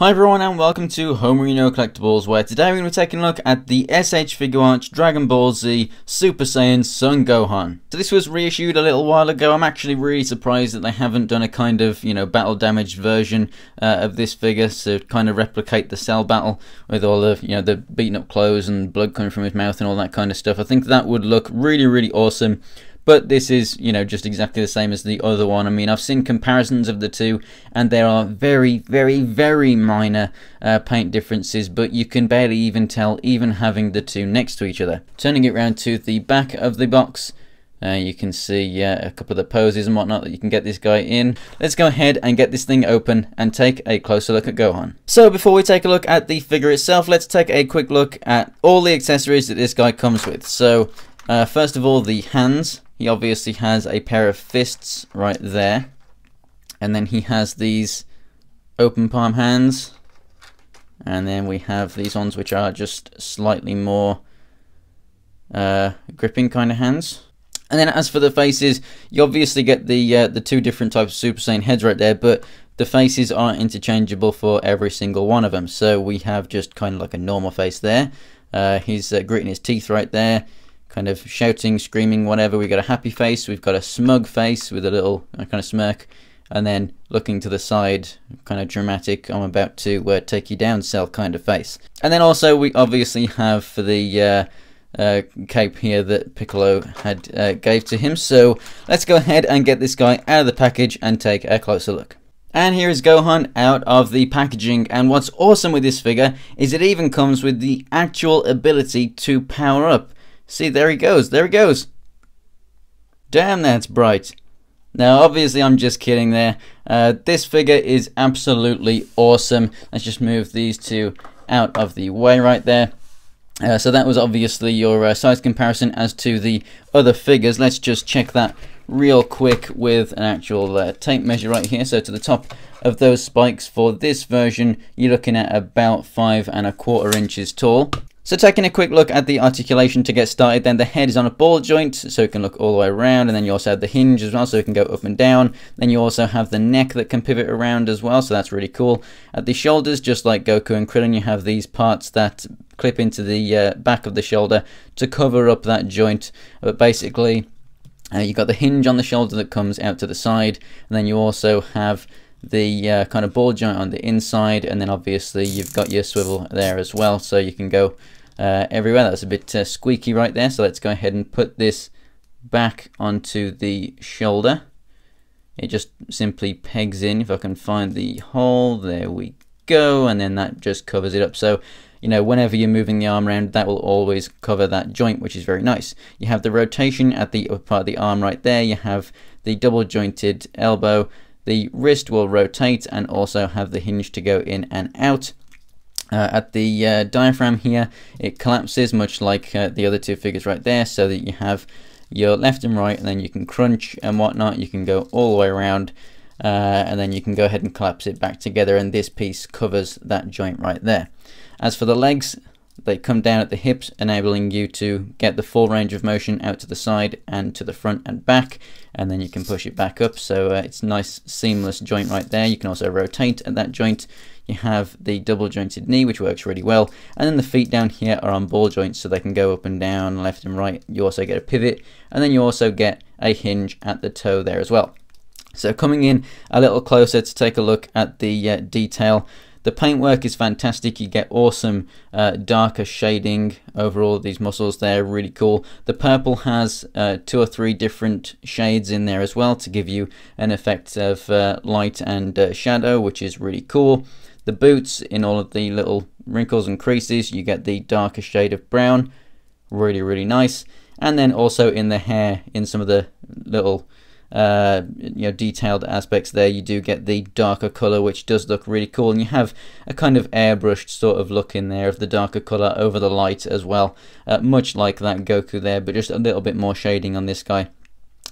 Hi everyone and welcome to Homerino Collectibles, where today we're going to be taking a look at the S.H.Figuarts Dragon Ball Z Super Saiyan Son Gohan. So this was reissued a little while ago. I'm actually really surprised that they haven't done a kind of, battle damaged version of this figure to kind of replicate the Cell battle with all of, the beaten up clothes and blood coming from his mouth and all that kind of stuff. I think that would look really, really awesome. But this is, just exactly the same as the other one. I mean, I've seen comparisons of the two, and there are very, very, very minor paint differences, but you can barely even tell, even having the two next to each other. Turning it around to the back of the box, you can see a couple of the poses and whatnot that you can get this guy in. Let's go ahead and get this thing open and take a closer look at Gohan. So before we take a look at the figure itself, let's take a quick look at all the accessories that this guy comes with. So first of all, the hands. He obviously has a pair of fists right there, and then he has these open palm hands, and then we have these ones which are just slightly more gripping kind of hands. And then as for the faces, you obviously get the two different types of Super Saiyan heads right there, but the faces are interchangeable for every single one of them. So we have just kind of like a normal face there. He's gritting his teeth right there, kind of shouting, screaming, whatever. We've got a happy face, we've got a smug face with a little kind of smirk, and then looking to the side, kind of dramatic, I'm about to take you down Cell kind of face. And then also we obviously have for the cape here that Piccolo had gave to him. So let's go ahead and get this guy out of the package and take a closer look. And here is Gohan out of the packaging, and what's awesome with this figure is it even comes with the actual ability to power up. See, there he goes, there he goes. Damn, that's bright. Now, obviously, I'm just kidding there. This figure is absolutely awesome. Let's just move these two out of the way right there. So that was obviously your size comparison as to the other figures. Let's just check that real quick with an actual tape measure right here. So to the top of those spikes for this version, you're looking at about 5¼ inches tall. So taking a quick look at the articulation to get started, then the head is on a ball joint, so it can look all the way around, and then you also have the hinge as well, so it can go up and down. Then you also have the neck that can pivot around as well, so that's really cool. At the shoulders, just like Goku and Krillin, you have these parts that clip into the back of the shoulder to cover up that joint. But basically, you've got the hinge on the shoulder that comes out to the side, and then you also have the kind of ball joint on the inside, and then obviously you've got your swivel there as well, so you can go everywhere. That's a bit squeaky right there, so let's go ahead and put this back onto the shoulder. It just simply pegs in. If I can find the hole, there we go, and then that just covers it up. So whenever you're moving the arm around, that will always cover that joint, which is very nice. You have the rotation at the upper part of the arm right there. You have the double jointed elbow. The wrist will rotate and also have the hinge to go in and out. At the diaphragm here, it collapses much like the other two figures right there, so that you have your left and right, and then you can crunch and whatnot. You can go all the way around, and then you can go ahead and collapse it back together, and this piece covers that joint right there. As for the legs, they come down at the hips, enabling you to get the full range of motion out to the side and to the front and back, and then you can push it back up, so it's a nice seamless joint right there. You can also rotate at that joint. You have the double jointed knee, which works really well, and then the feet down here are on ball joints, so they can go up and down, left and right. You also get a pivot, and then you also get a hinge at the toe there as well. So coming in a little closer to take a look at the detail, the paintwork is fantastic. You get awesome darker shading over all of these muscles there, really cool. The purple has 2 or 3 different shades in there as well to give you an effect of light and shadow, which is really cool. The boots, in all of the little wrinkles and creases, you get the darker shade of brown, really, really nice. And then also in the hair, in some of the little detailed aspects there, you do get the darker color, which does look really cool, and you have a kind of airbrushed sort of look in there of the darker color over the light as well, much like that Goku there, but just a little bit more shading on this guy.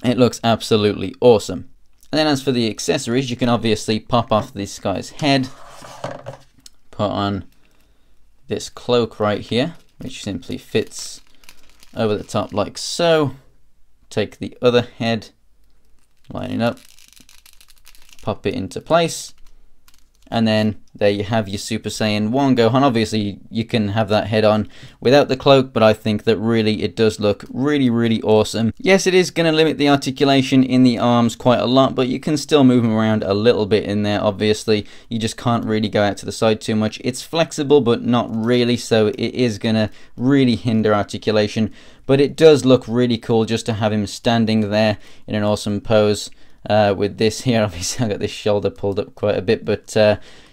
It looks absolutely awesome. And then as for the accessories, you can obviously pop off this guy's head, put on this cloak right here, which simply fits over the top like so. Take the other head, line it up, pop it into place, And then there you have your Super Saiyan 1 Gohan. Obviously, you can have that head on without the cloak, but I think that really it does look really, really awesome. Yes, it is going to limit the articulation in the arms quite a lot, but you can still move them around a little bit in there, obviously. You just can't really go out to the side too much. It's flexible, but not really, so it is going to really hinder articulation. But it does look really cool just to have him standing there in an awesome pose. With this here, obviously I got this shoulder pulled up quite a bit, but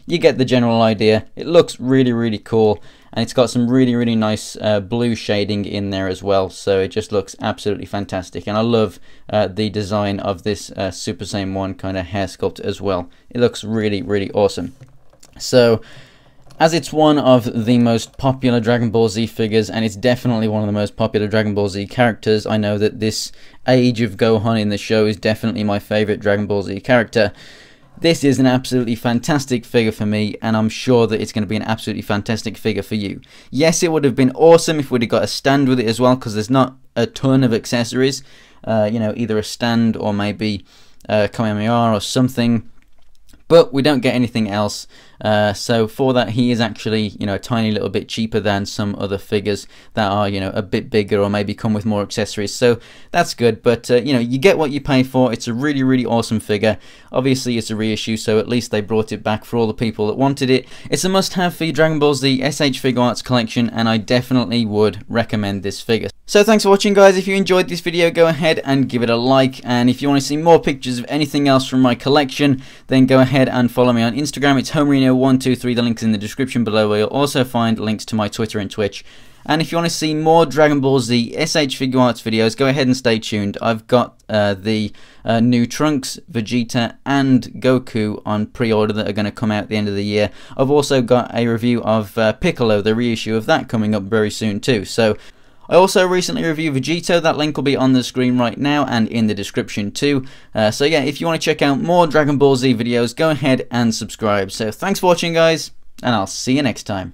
you get the general idea. It looks really, really cool, and it's got some really, really nice blue shading in there as well, so it just looks absolutely fantastic. And I love the design of this Super Saiyan 1 kind of hair sculpt as well. It looks really, really awesome. So as it's one of the most popular Dragon Ball Z figures, and it's definitely one of the most popular Dragon Ball Z characters, I know that this age of Gohan in the show is definitely my favourite Dragon Ball Z character. This is an absolutely fantastic figure for me, and I'm sure that it's going to be an absolutely fantastic figure for you. Yes, it would have been awesome if we'd have got a stand with it as well, because there's not a ton of accessories. You know, either a stand or maybe Kamehameha or something. But we don't get anything else, so for that he is actually, you know, a tiny little bit cheaper than some other figures that are, you know, a bit bigger or maybe come with more accessories. So that's good, but you know, you get what you pay for. It's a really, really awesome figure. Obviously it's a reissue, so at least they brought it back for all the people that wanted it. It's a must-have for your Dragon Ball Z S.H.Figuarts collection, and I definitely would recommend this figure. So thanks for watching, guys. If you enjoyed this video, go ahead and give it a like, and if you want to see more pictures of anything else from my collection, then go ahead and follow me on Instagram. It's Homerino123. The link's in the description below, where you'll also find links to my Twitter and Twitch. And if you want to see more Dragon Ball Z S.H.Figuarts videos, go ahead and stay tuned. I've got the new Trunks, Vegeta and Goku on pre-order that are going to come out at the end of the year. I've also got a review of Piccolo, the reissue of that, coming up very soon too. So I also recently reviewed Vegito. That link will be on the screen right now and in the description too. So yeah, if you want to check out more Dragon Ball Z videos, go ahead and subscribe. So thanks for watching, guys, and I'll see you next time.